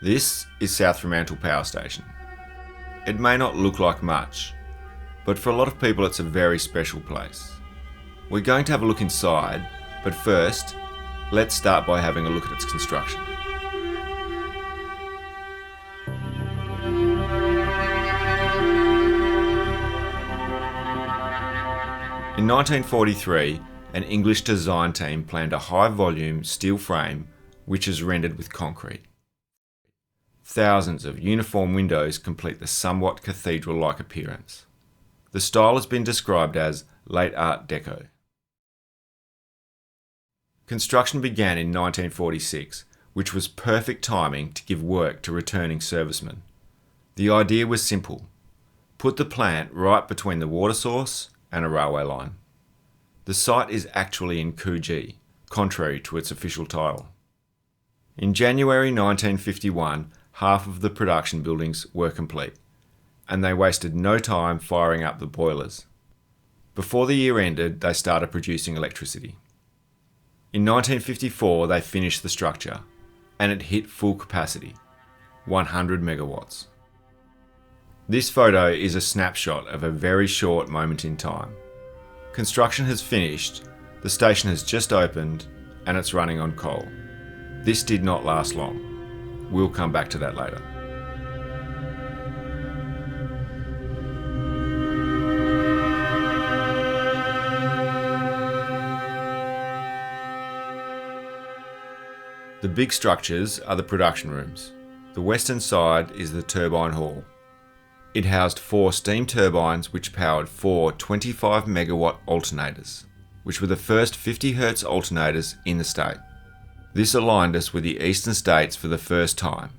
This is South Fremantle Power Station. It may not look like much, but for a lot of people it's a very special place. We're going to have a look inside, but first, let's start by having a look at its construction. In 1943, an English design team planned a high-volume steel frame which is rendered with concrete. Thousands of uniform windows complete the somewhat cathedral-like appearance. The style has been described as late Art Deco. Construction began in 1946, which was perfect timing to give work to returning servicemen. The idea was simple: put the plant right between the water source and a railway line. The site is actually in Coogee, contrary to its official title. In January 1951, half of the production buildings were complete, and they wasted no time firing up the boilers. Before the year ended, they started producing electricity. In 1954, they finished the structure, and it hit full capacity, 100 megawatts. This photo is a snapshot of a very short moment in time. Construction has finished, the station has just opened, and it's running on coal. This did not last long. We'll come back to that later. The big structures are the production rooms. The western side is the Turbine Hall. It housed 4 steam turbines which powered 4 25 megawatt alternators, which were the first 50 Hz alternators in the state. This aligned us with the eastern states for the first time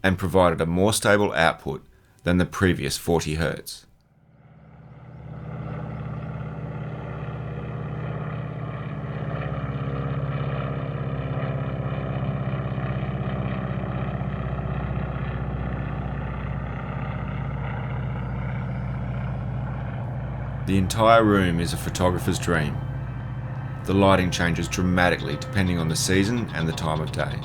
and provided a more stable output than the previous 40 Hz. The entire room is a photographer's dream. The lighting changes dramatically depending on the season and the time of day.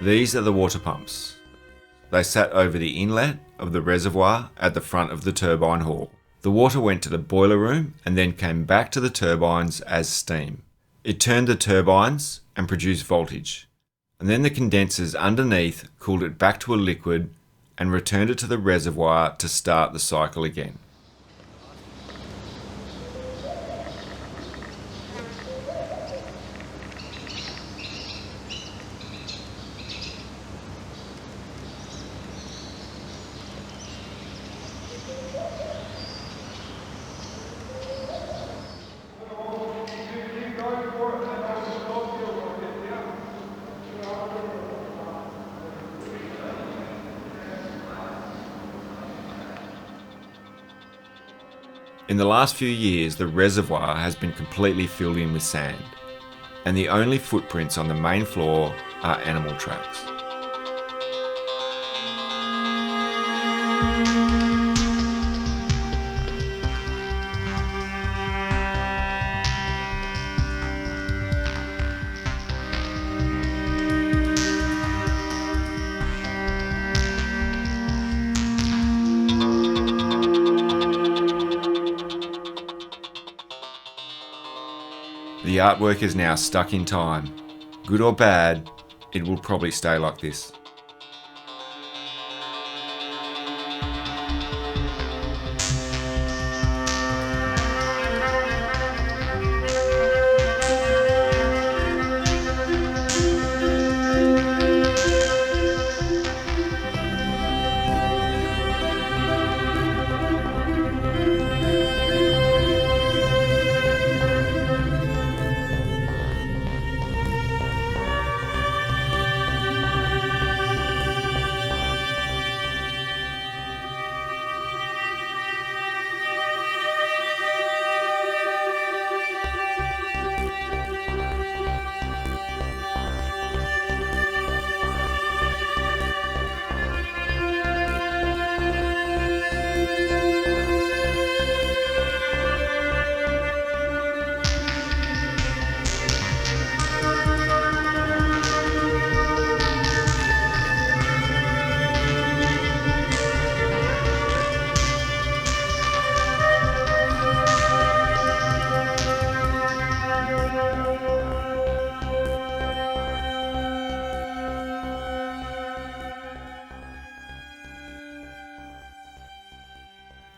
These are the water pumps. They sat over the inlet of the reservoir at the front of the turbine hall. The water went to the boiler room and then came back to the turbines as steam. It turned the turbines and produced voltage, and then the condensers underneath cooled it back to a liquid and returned it to the reservoir to start the cycle again. In the last few years, the reservoir has been completely filled in with sand, and the only footprints on the main floor are animal tracks. The artwork is now stuck in time. Good or bad, it will probably stay like this.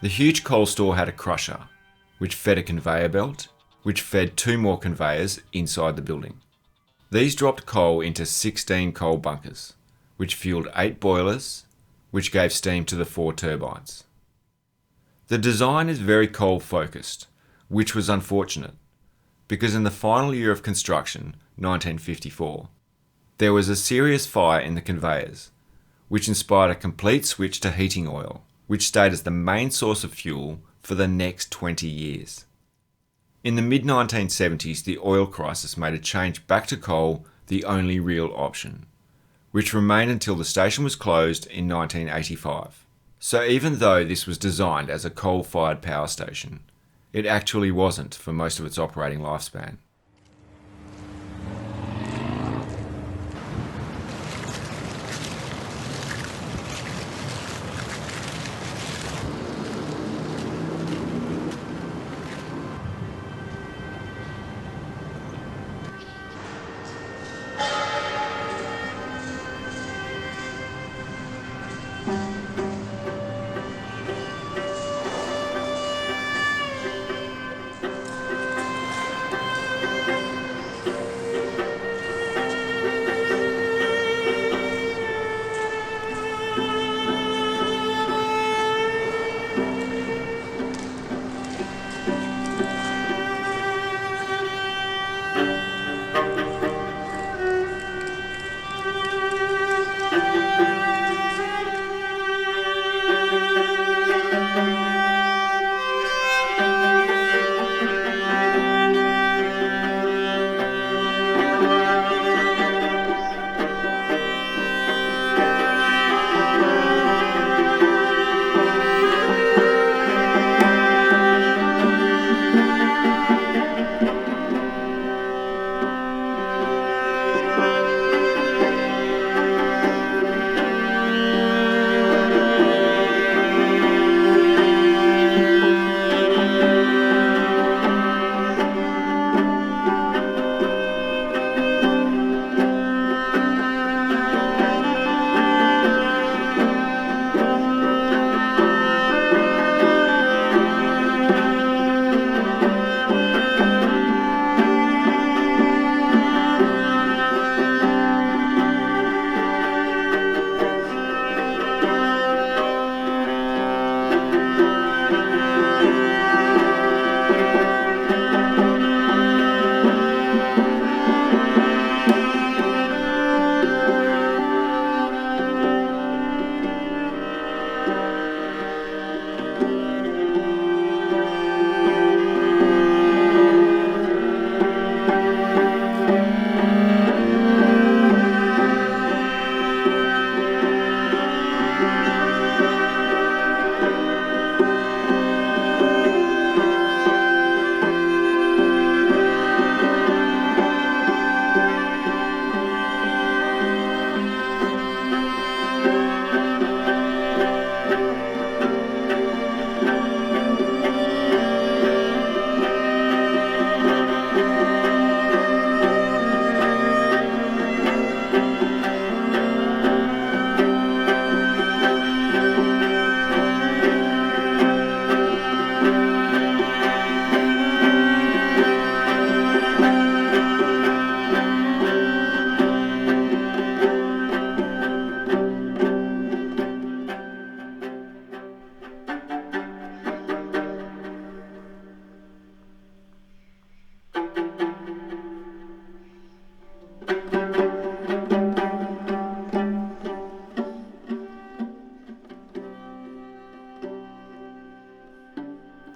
The huge coal store had a crusher, which fed a conveyor belt, which fed 2 more conveyors inside the building. These dropped coal into 16 coal bunkers, which fueled 8 boilers, which gave steam to the 4 turbines. The design is very coal focused, which was unfortunate, because in the final year of construction, 1954, there was a serious fire in the conveyors, which inspired a complete switch to heating oil, which stayed as the main source of fuel for the next 20 years. In the mid-1970s, the oil crisis made a change back to coal the only real option, which remained until the station was closed in 1985. So even though this was designed as a coal-fired power station, it actually wasn't for most of its operating lifespan.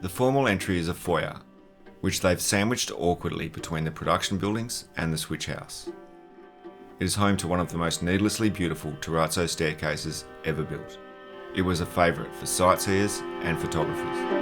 The formal entry is a foyer, which they've sandwiched awkwardly between the production buildings and the switch house. It is home to one of the most needlessly beautiful terrazzo staircases ever built. It was a favourite for sightseers and photographers.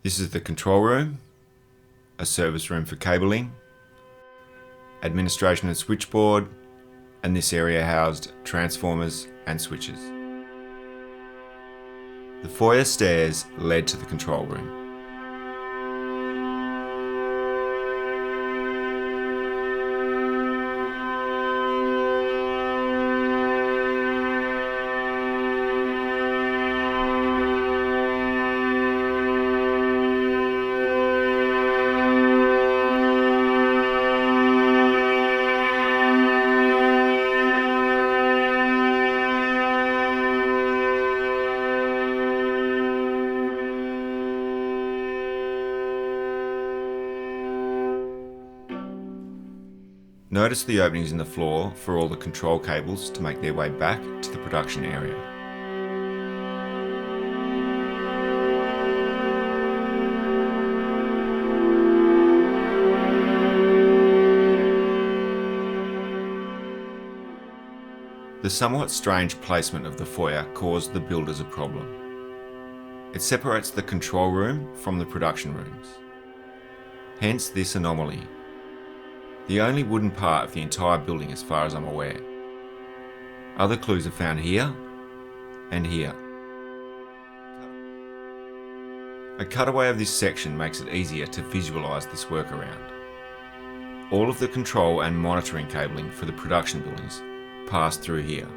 This is the control room, a service room for cabling, administration and switchboard, and this area housed transformers and switches. The foyer stairs led to the control room. Notice the openings in the floor for all the control cables to make their way back to the production area. The somewhat strange placement of the foyer caused the builders a problem. It separates the control room from the production rooms. Hence this anomaly. The only wooden part of the entire building as far as I'm aware. Other clues are found here and here. A cutaway of this section makes it easier to visualise this workaround. All of the control and monitoring cabling for the production buildings pass through here.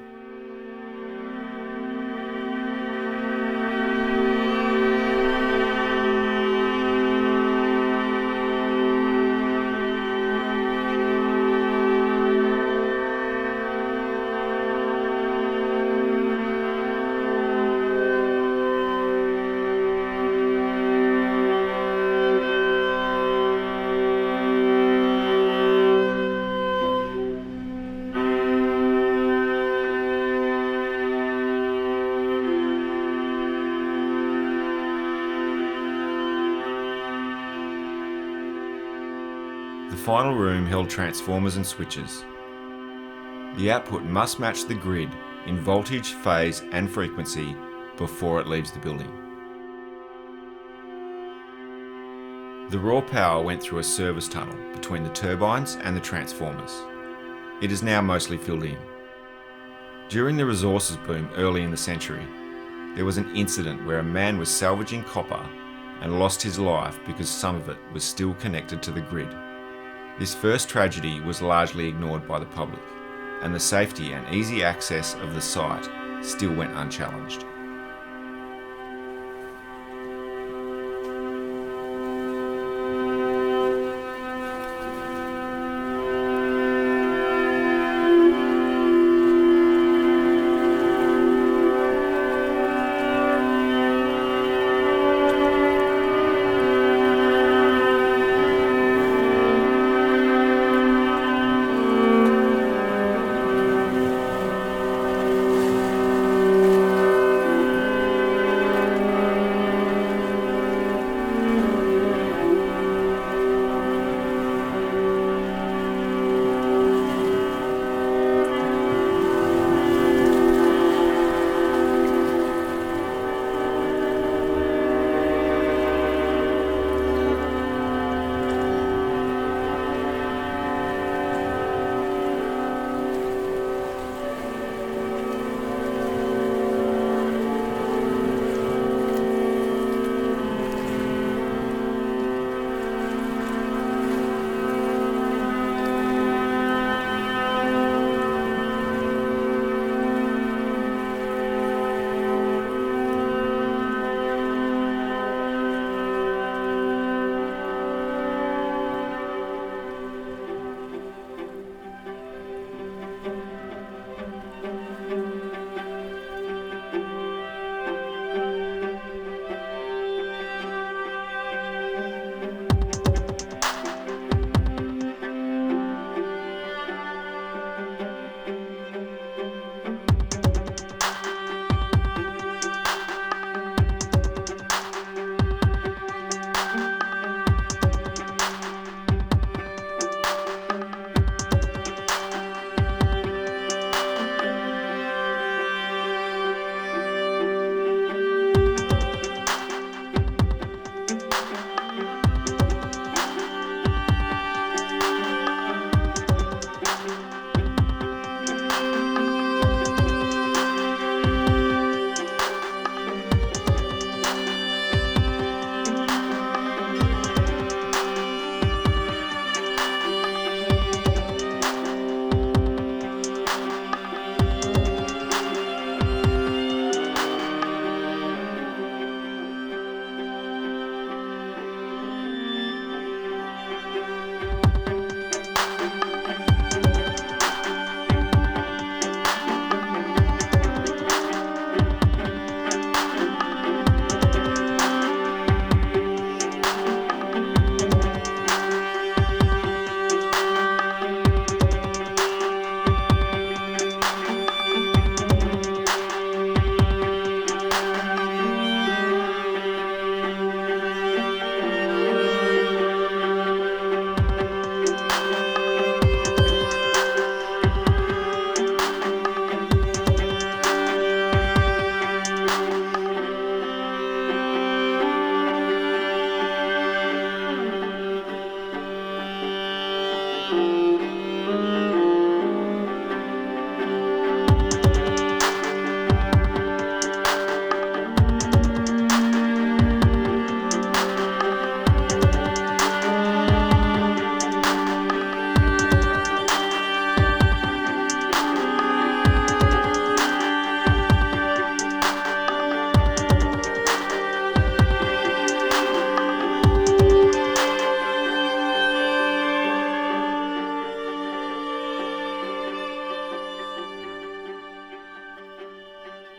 The final room held transformers and switches. The output must match the grid in voltage, phase and frequency before it leaves the building. The raw power went through a service tunnel between the turbines and the transformers. It is now mostly filled in. During the resources boom early in the century, there was an incident where a man was salvaging copper and lost his life because some of it was still connected to the grid. This first tragedy was largely ignored by the public, and the safety and easy access of the site still went unchallenged.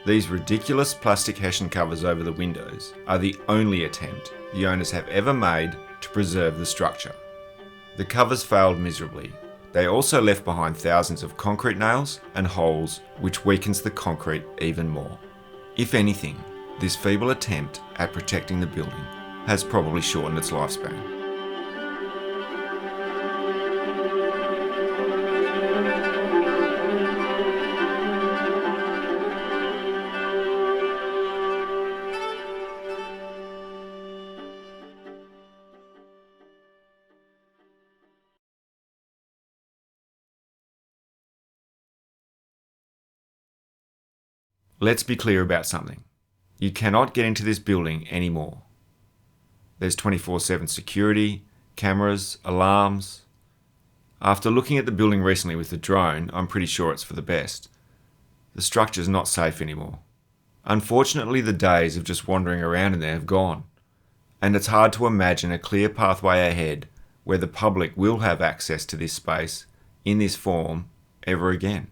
These ridiculous plastic hessian covers over the windows are the only attempt the owners have ever made to preserve the structure. The covers failed miserably. They also left behind thousands of concrete nails and holes, which weakens the concrete even more. If anything, this feeble attempt at protecting the building has probably shortened its lifespan. Let's be clear about something. You cannot get into this building anymore. There's 24/7 security, cameras, alarms. After looking at the building recently with the drone, I'm pretty sure it's for the best. The structure's not safe anymore. Unfortunately, the days of just wandering around in there have gone, and it's hard to imagine a clear pathway ahead where the public will have access to this space in this form ever again.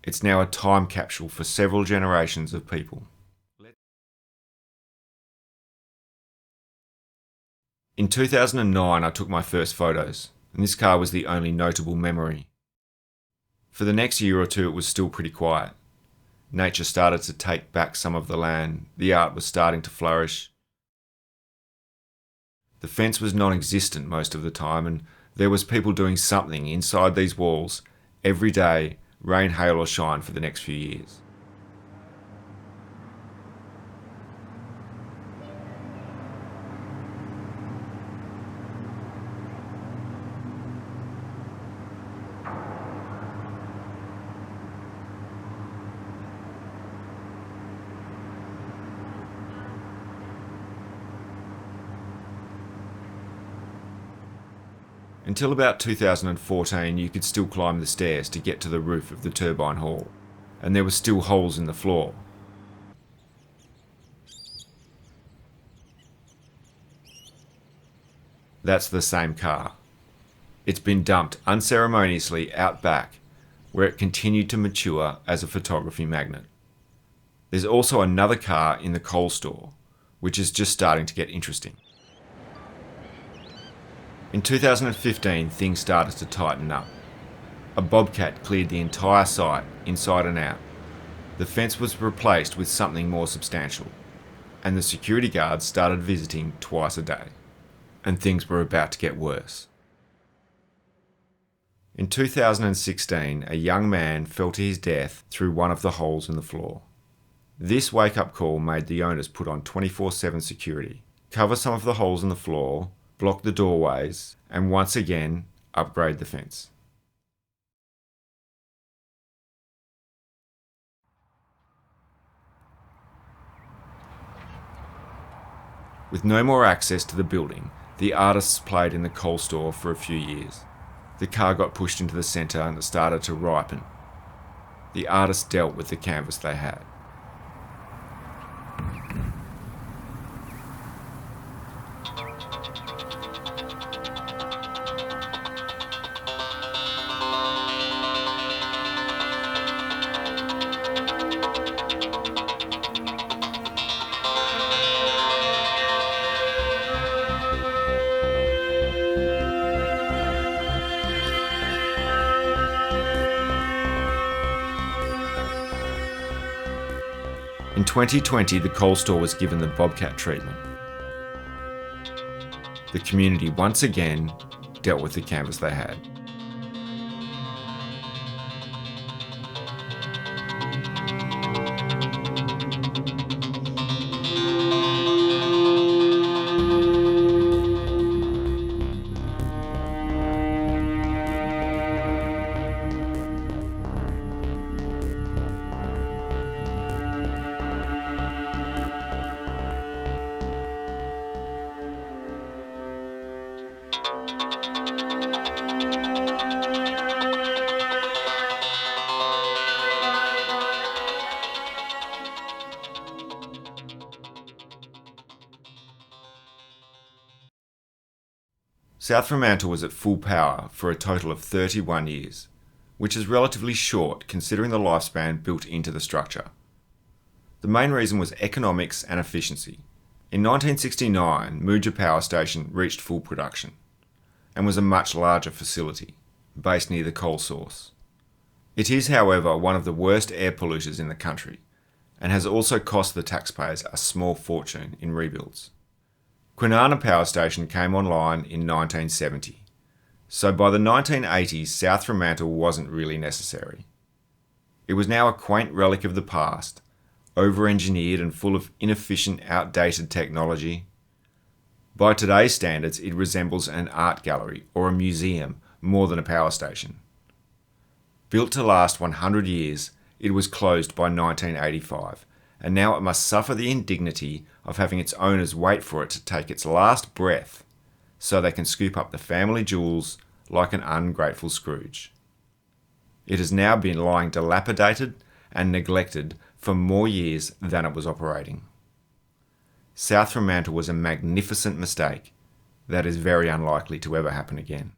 It's now a time capsule for several generations of people. In 2009, I took my first photos, and this car was the only notable memory. For the next year or two, it was still pretty quiet. Nature started to take back some of the land, the art was starting to flourish. The fence was non-existent most of the time, and there was people doing something inside these walls every day, rain, hail or shine, for the next few years. Until about 2014, you could still climb the stairs to get to the roof of the Turbine Hall, and there were still holes in the floor. That's the same car. It's been dumped unceremoniously out back, where it continued to mature as a photography magnet. There's also another car in the coal store, which is just starting to get interesting. In 2015, things started to tighten up. A bobcat cleared the entire site, inside and out. The fence was replaced with something more substantial, and the security guards started visiting twice a day. And things were about to get worse. In 2016, a young man fell to his death through one of the holes in the floor. This wake-up call made the owners put on 24/7 security, cover some of the holes in the floor, block the doorways, and once again upgrade the fence. With no more access to the building, the artists played in the coal store for a few years. The car got pushed into the centre and it started to ripen. The artists dealt with the canvas they had. In 2020, the coal store was given the bobcat treatment. The community once again dealt with the canvas they had. South Fremantle was at full power for a total of 31 years, which is relatively short considering the lifespan built into the structure. The main reason was economics and efficiency. In 1969, Coogee Power Station reached full production and was a much larger facility, based near the coal source. It is, however, one of the worst air polluters in the country and has also cost the taxpayers a small fortune in rebuilds. Fremantle Power Station came online in 1970, so by the 1980s South Fremantle wasn't really necessary. It was now a quaint relic of the past, over-engineered and full of inefficient, outdated technology. By today's standards, it resembles an art gallery or a museum more than a power station. Built to last 100 years, it was closed by 1985, and now it must suffer the indignity of having its owners wait for it to take its last breath so they can scoop up the family jewels like an ungrateful Scrooge. It has now been lying dilapidated and neglected for more years than it was operating. South Fremantle was a magnificent mistake that is very unlikely to ever happen again.